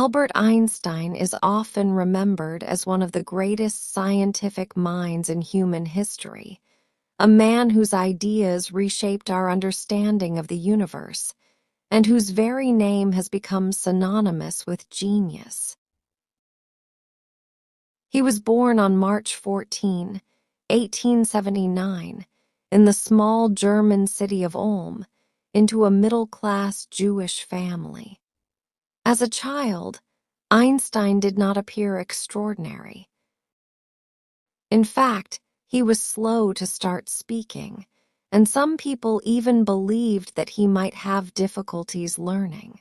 Albert Einstein is often remembered as one of the greatest scientific minds in human history, a man whose ideas reshaped our understanding of the universe, and whose very name has become synonymous with genius. He was born on March 14, 1879, in the small German city of Ulm, into a middle-class Jewish family. As a child, Einstein did not appear extraordinary. In fact, he was slow to start speaking, and some people even believed that he might have difficulties learning.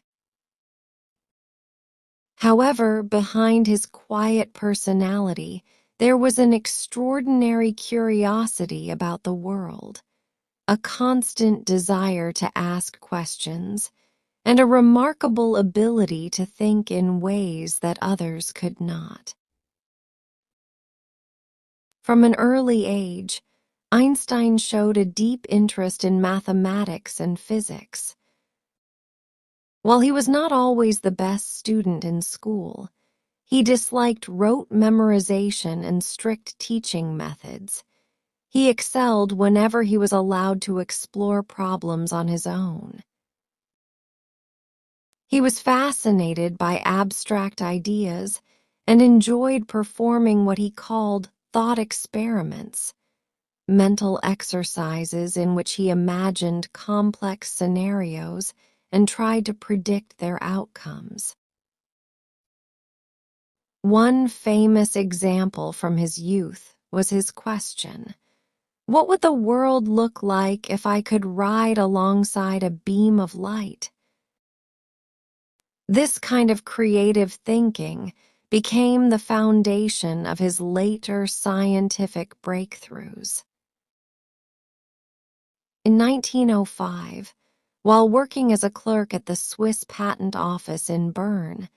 However, behind his quiet personality, there was an extraordinary curiosity about the world, a constant desire to ask questions, and a remarkable ability to think in ways that others could not. From an early age, Einstein showed a deep interest in mathematics and physics. While he was not always the best student in school, he disliked rote memorization and strict teaching methods. He excelled whenever he was allowed to explore problems on his own. He was fascinated by abstract ideas and enjoyed performing what he called thought experiments, mental exercises in which he imagined complex scenarios and tried to predict their outcomes. One famous example from his youth was his question, "What would the world look like if I could ride alongside a beam of light?" This kind of creative thinking became the foundation of his later scientific breakthroughs. In 1905, while working as a clerk at the Swiss Patent Office in Bern,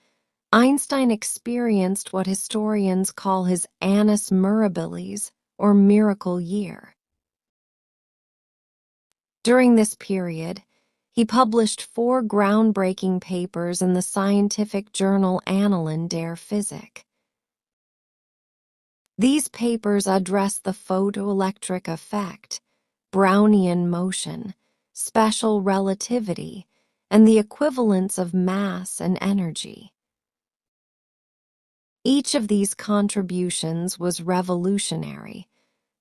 Einstein experienced what historians call his annus mirabilis, or miracle year. During this period, he published 4 groundbreaking papers in the scientific journal Annalen der Physik. These papers address the photoelectric effect, Brownian motion, special relativity, and the equivalence of mass and energy. Each of these contributions was revolutionary,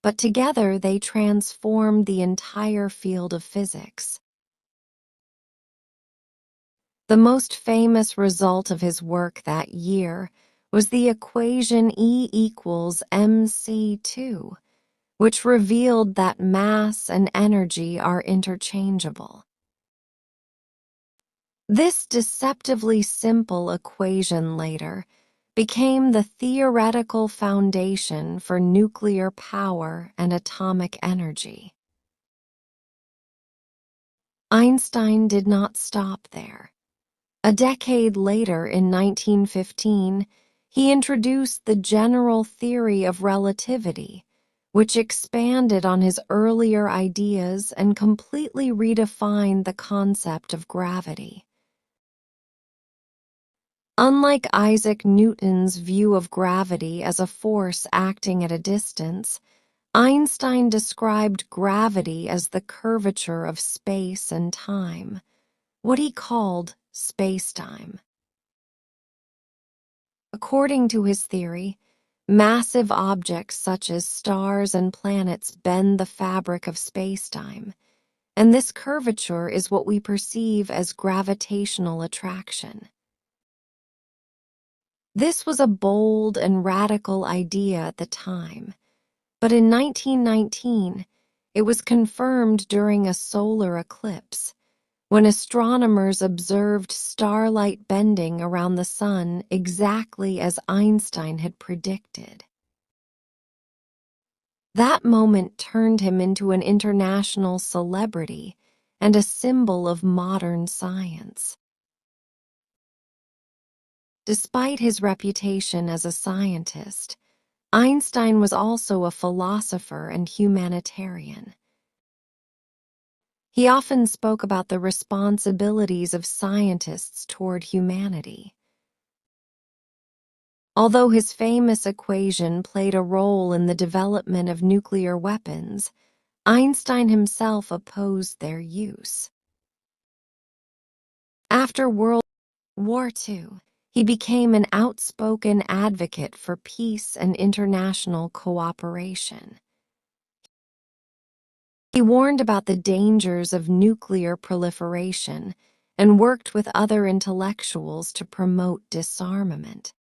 but together they transformed the entire field of physics. The most famous result of his work that year was the equation E equals mc2, which revealed that mass and energy are interchangeable. This deceptively simple equation later became the theoretical foundation for nuclear power and atomic energy. Einstein did not stop there. A decade later, in 1915, he introduced the general theory of relativity, which expanded on his earlier ideas and completely redefined the concept of gravity. Unlike Isaac Newton's view of gravity as a force acting at a distance, Einstein described gravity as the curvature of space and time, what he called spacetime. According to his theory, massive objects such as stars and planets bend the fabric of spacetime, and this curvature is what we perceive as gravitational attraction. This was a bold and radical idea at the time, but in 1919, it was confirmed during a solar eclipse, when astronomers observed starlight bending around the sun exactly as Einstein had predicted. That moment turned him into an international celebrity and a symbol of modern science. Despite his reputation as a scientist, Einstein was also a philosopher and humanitarian. He often spoke about the responsibilities of scientists toward humanity. Although his famous equation played a role in the development of nuclear weapons, Einstein himself opposed their use. After World War II, he became an outspoken advocate for peace and international cooperation. He warned about the dangers of nuclear proliferation and worked with other intellectuals to promote disarmament.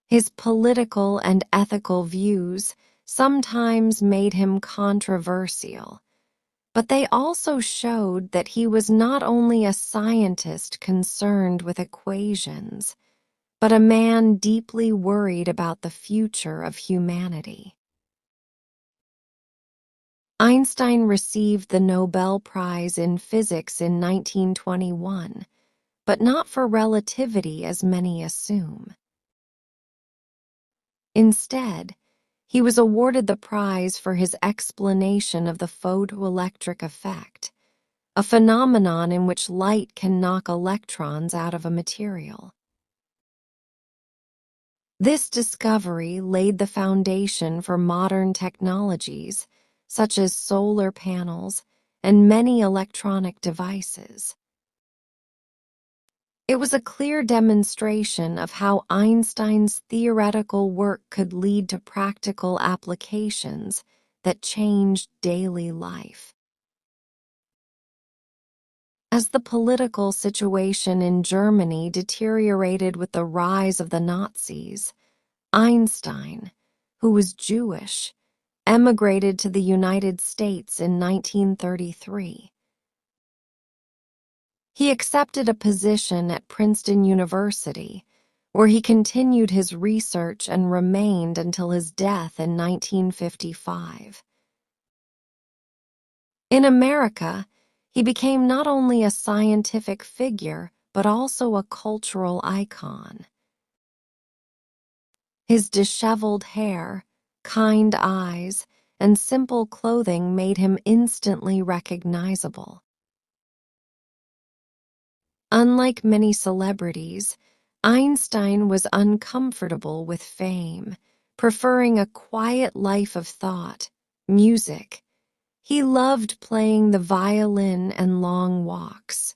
His political and ethical views sometimes made him controversial, but they also showed that he was not only a scientist concerned with equations, but a man deeply worried about the future of humanity. Einstein received the Nobel Prize in Physics in 1921, but not for relativity as many assume. Instead, he was awarded the prize for his explanation of the photoelectric effect, a phenomenon in which light can knock electrons out of a material. This discovery laid the foundation for modern technologies, such as solar panels and many electronic devices. It was a clear demonstration of how Einstein's theoretical work could lead to practical applications that changed daily life. As the political situation in Germany deteriorated with the rise of the Nazis, Einstein, who was Jewish, emigrated to the United States in 1933. He accepted a position at Princeton University, where he continued his research and remained until his death in 1955. In America, he became not only a scientific figure, but also a cultural icon. His disheveled hair, kind eyes, and simple clothing made him instantly recognizable. Unlike many celebrities, Einstein was uncomfortable with fame, preferring a quiet life of thought, music. He loved playing the violin and long walks.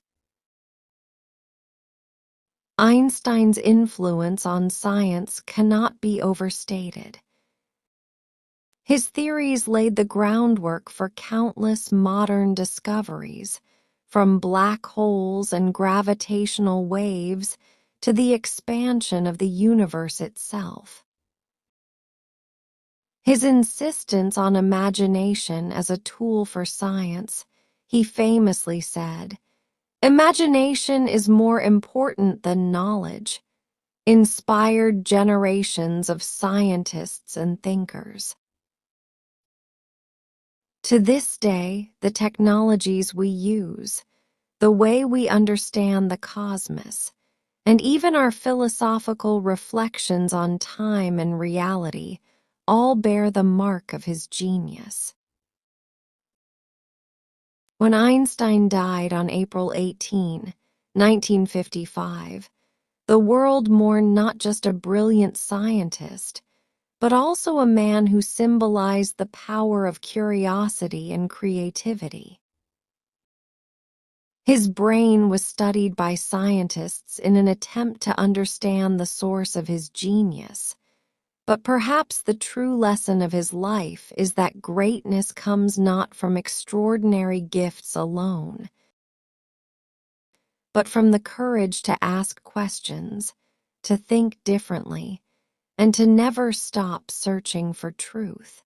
Einstein's influence on science cannot be overstated. His theories laid the groundwork for countless modern discoveries, from black holes and gravitational waves to the expansion of the universe itself. His insistence on imagination as a tool for science, he famously said, "Imagination is more important than knowledge," inspired generations of scientists and thinkers. To this day, the technologies we use, the way we understand the cosmos, and even our philosophical reflections on time and reality all bear the mark of his genius. When Einstein died on April 18, 1955, the world mourned not just a brilliant scientist, but also a man who symbolized the power of curiosity and creativity. His brain was studied by scientists in an attempt to understand the source of his genius, but perhaps the true lesson of his life is that greatness comes not from extraordinary gifts alone, but from the courage to ask questions, to think differently, and to never stop searching for truth.